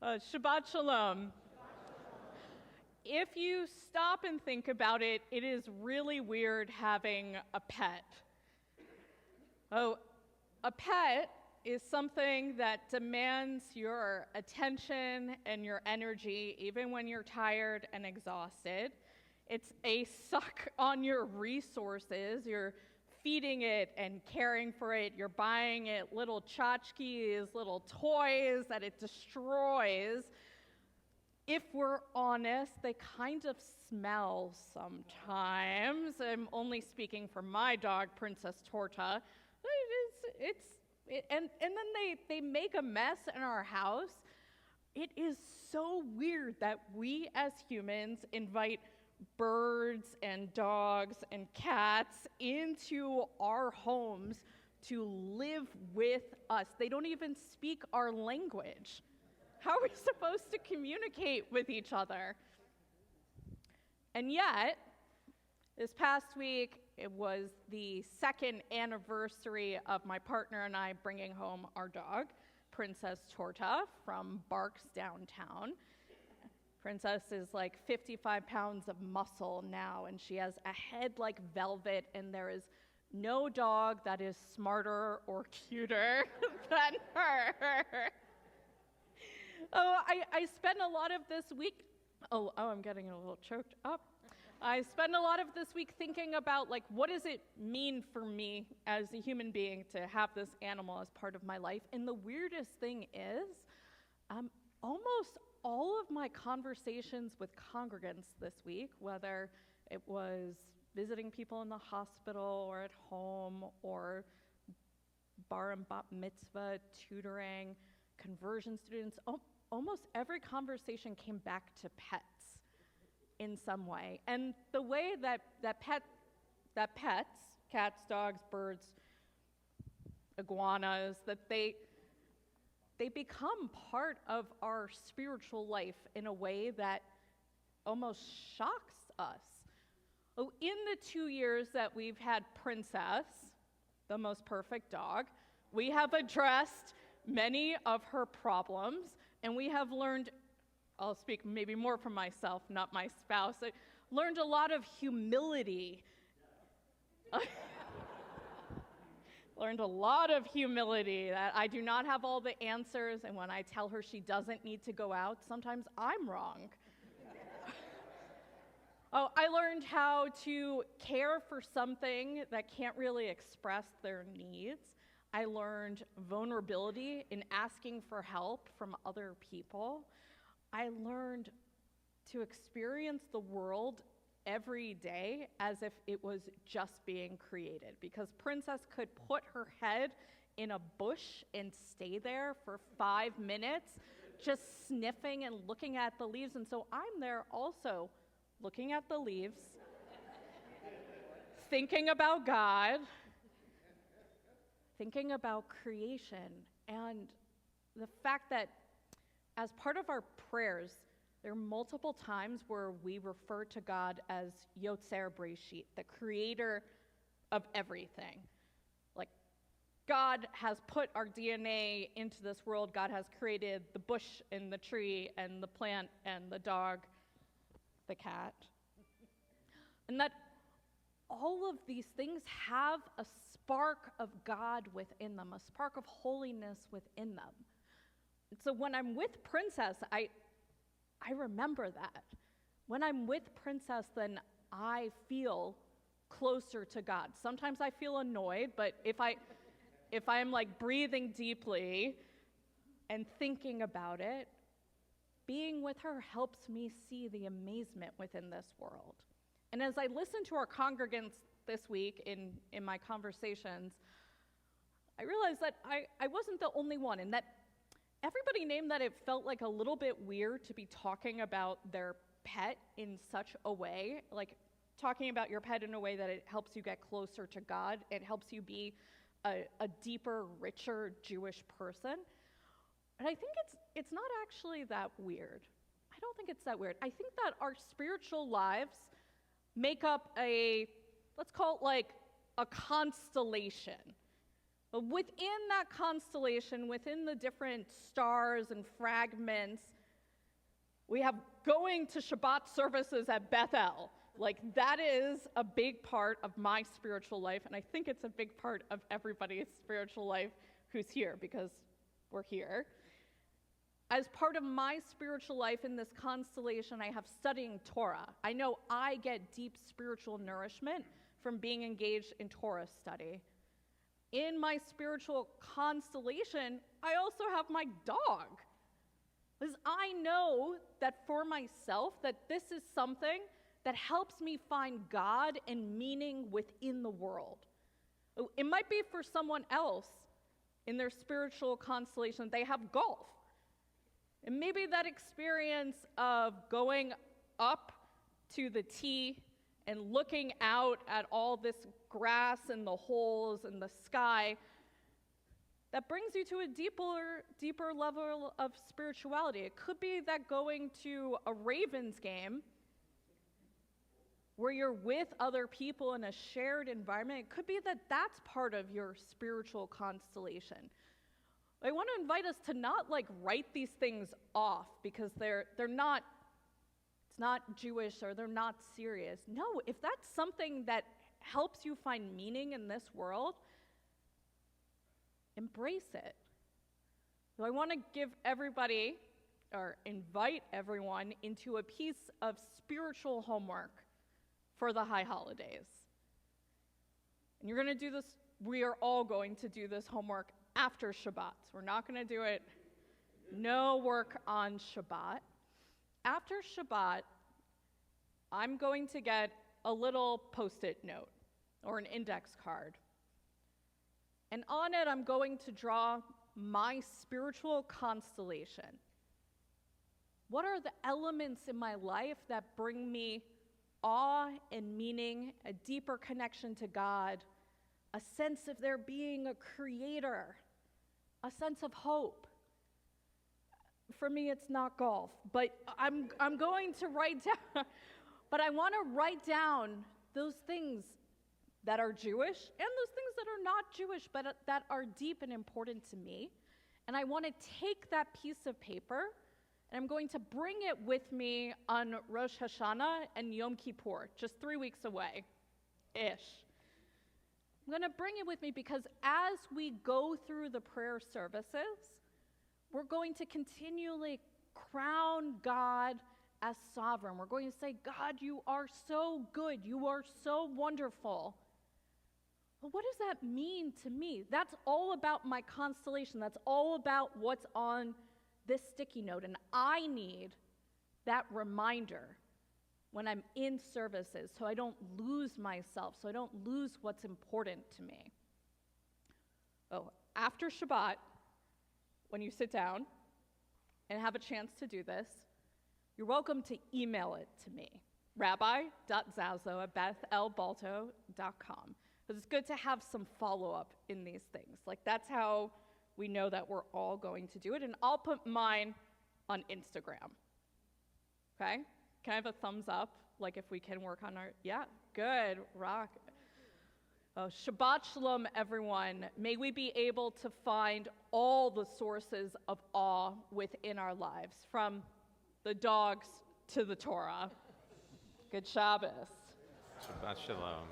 Shabbat Shalom. If you stop and think about it, it is really weird having a pet. Oh, a pet is something that demands your attention and your energy, even when you're tired and exhausted. It's a suck on your resources. You're feeding it and caring for it. You're buying it little tchotchkes, little toys that it destroys. If we're honest, they kind of smell sometimes. I'm only speaking for my dog, Princess Torta. And then they make a mess in our house. It is so weird that we as humans invite birds and dogs and cats into our homes to live with us. They don't even speak our language. How are we supposed to communicate with each other? And yet, this past week, it was the second anniversary of my partner and I bringing home our dog, Princess Torta, from Barks downtown. Princess is like 55 pounds of muscle now, and she has a head like velvet, and there is no dog that is smarter or cuter than her. I spent a lot of this week, I'm getting a little choked up. I spent a lot of this week thinking about, like, what does it mean for me as a human being to have this animal as part of my life? And the weirdest thing is, almost all of my conversations with congregants this week, whether it was visiting people in the hospital or at home or bar and bat mitzvah tutoring, conversion students, almost every conversation came back to pets in some way. And the way that pets, cats, dogs, birds, iguanas, that they become part of our spiritual life in a way that almost shocks us. In the 2 years that we've had Princess, the most perfect dog, we have addressed many of her problems, and we have learned, I'll speak maybe more for myself, not my spouse, I learned a lot of humility. Learned a lot of humility, that I do not have all the answers, and when I tell her she doesn't need to go out, sometimes I'm wrong. I learned how to care for something that can't really express their needs. I learned vulnerability in asking for help from other people. I learned to experience the world every day as if it was just being created, because Princess could put her head in a bush and stay there for 5 minutes just sniffing and looking at the leaves. And so I'm there also looking at the leaves, thinking about God, thinking about creation, and the fact that as part of our prayers, there are multiple times where we refer to God as Yotzer Breshit, the creator of everything. Like, God has put our DNA into this world. God has created the bush and the tree and the plant and the dog, the cat. And that all of these things have a spark of God within them, a spark of holiness within them. And so when I'm with Princess, I remember that. When I'm with Princess, then I feel closer to God. Sometimes I feel annoyed, but if I'm like breathing deeply and thinking about it, being with her helps me see the amazement within this world. And as I listened to our congregants this week in my conversations, I realized that I wasn't the only one, and that everybody named that it felt like a little bit weird to be talking about their pet in such a way, like talking about your pet in a way that it helps you get closer to God, it helps you be a deeper, richer Jewish person. And I think it's not actually that weird. I don't think it's that weird. I think that our spiritual lives make up let's call it like a constellation. But within that constellation, within the different stars and fragments, we have going to Shabbat services at Bethel. Like, that is a big part of my spiritual life, and I think it's a big part of everybody's spiritual life who's here, because we're here. As part of my spiritual life in this constellation, I have studying Torah. I know I get deep spiritual nourishment from being engaged in Torah study. In my spiritual constellation, I also have my dog. Because I know that for myself, that this is something that helps me find God and meaning within the world. It might be for someone else in their spiritual constellation, they have golf. And maybe that experience of going up to the tee and looking out at all this grass and the holes and the sky, that brings you to a deeper level of spirituality. It could be that going to a Ravens game where you're with other people in a shared environment. It could be that that's part of your spiritual constellation. I want to invite us to not write these things off because they're not, it's not Jewish or they're not serious. No, if that's something that helps you find meaning in this world, embrace it. So I want to give everybody, or invite everyone, into a piece of spiritual homework for the high holidays. And you're going to do this, we are all going to do this homework after Shabbat. We're not going to do it, no work on Shabbat. After Shabbat, I'm going to get a little post-it note or an index card. And on it, I'm going to draw my spiritual constellation. What are the elements in my life that bring me awe and meaning, a deeper connection to God, a sense of there being a creator, a sense of hope? For me, it's not golf, but I'm going to write down, but I want to write down those things that are Jewish and those things that are not Jewish, but that are deep and important to me. And I want to take that piece of paper and I'm going to bring it with me on Rosh Hashanah and Yom Kippur, just 3 weeks away-ish. I'm going to bring it with me because as we go through the prayer services, we're going to continually crown God as sovereign. We're going to say, God, you are so good. You are so wonderful. Well, what does that mean to me? That's all about my constellation. That's all about what's on this sticky note. And I need that reminder when I'm in services so I don't lose myself, so I don't lose what's important to me. Oh, after Shabbat, when you sit down and have a chance to do this, you're welcome to email it to me, rabbi.zaslow@bethelbalto.com. Because it's good to have some follow-up in these things. That's how we know that we're all going to do it. And I'll put mine on Instagram. Okay? Can I have a thumbs up? If we can work on our, yeah, good, rock. Oh, Shabbat Shalom, everyone. May we be able to find all the sources of awe within our lives, from the dogs to the Torah. Good Shabbos. Shabbat Shalom.